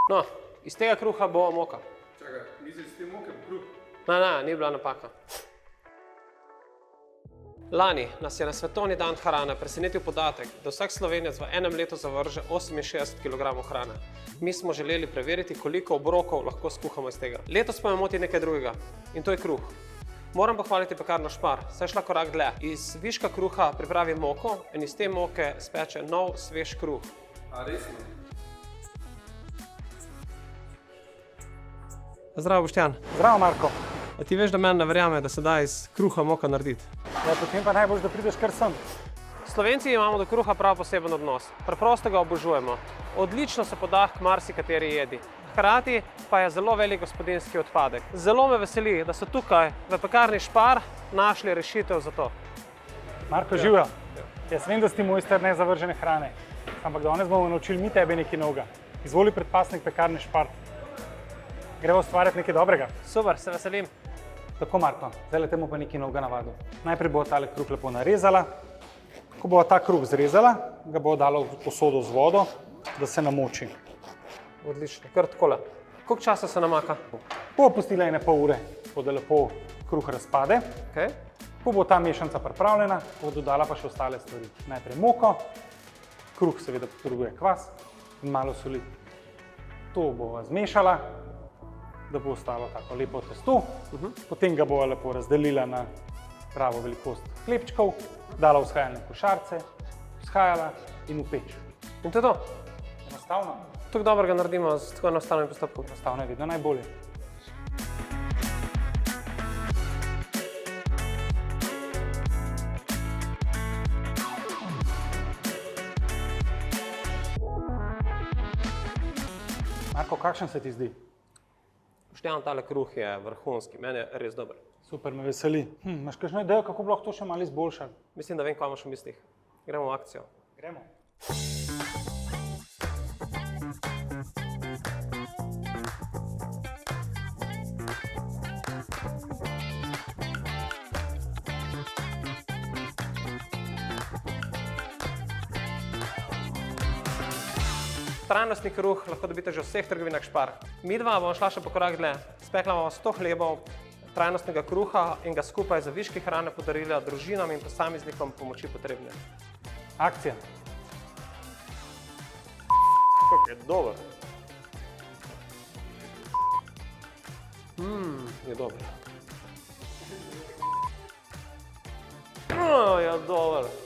No, iz tega kruha bo moka. Čakaj, misliš, iz te moke bo kruh? Ne, ni bila napaka. Lani nas je na Svetovni dan hrane presenetil podatek, da vsak Slovenec v enem letu zavrže 68 kg hrane. Mi smo želeli preveriti, koliko obrokov lahko skuhamo iz tega. Letos pa me moti nekaj drugega in to je kruh. Moram pohvaliti pekarno Špar, saj je šla korak dlje. Iz viška kruha pripravi moko in iz te moke speče nov, svež kruh. A resno? Zdravo, Boštjan. Zdravo, Marko. A ti veš, da meni ne verjame, da se da iz kruha moka narediti? Ja, potem pa najbolj, da prideš kar sem. Slovenci imamo do kruha prav poseben odnos. Preprosto ga obožujemo. Odlično se poda k marsikateri jedi. Hkrati pa je zelo velik gospodinjski odpadek. Zelo me veseli, da so tukaj v pekarni Špar našli rešitev za to. Marko, živjo. Jaz vem, da si mojster nezavržene hrane, ampak danes bomo naučili mi tebe nekaj novega. Izvoli predpasnik pekarne Špar. Gremo ustvarjati nekaj dobrega. Super, se veselim. Tako, Marko, zdaj temu pa nekaj novega navadil. Najprej bo tale kruh lepo narezala. Ko bo ta kruh zrezala, ga bo dala v posodo z vodo, da se namoči. Odlično, kar takole. Koliko časa se namaka? Bo pustila ene pol ure, da lepo kruh razpade. Okay. Ko bo ta mešanca pripravljena, bo dodala pa še ostale stvari. Najprej moko, kruh seveda potrebuje kvas in malo soli. To bova zmešala, da bo ostalo tako lepo testo. Potem ga bova lepo razdelila na pravo velikost hlebčkov, dala v vzhajalne košarce, vzhajala in v peč. In to je to? Enostavno. Tako dobrega naredimo z tako enostavnim postopkom. Enostavno je vedno najbolje. Marko, kakšen se ti zdi? Boštjan, tale kruh je vrhunski, meni je res dober. Super, me veseli. Imaš kakšno idejo, kako bi lahko to še malo izboljšali? Mislim, da vem, kaj imaš v mislih. Gremo v akcijo. Gremo. Trajnostni kruh lahko dobite že v vseh trgovinah Špar. Midva bomo šla še po korak dlje. Spekla bomo 100 hlebov trajnostnega kruha in ga skupaj z viški hrane podarila družinam in posameznikom pomoči potrebne. Akcija. Kako je dober. Je dober. Je dober.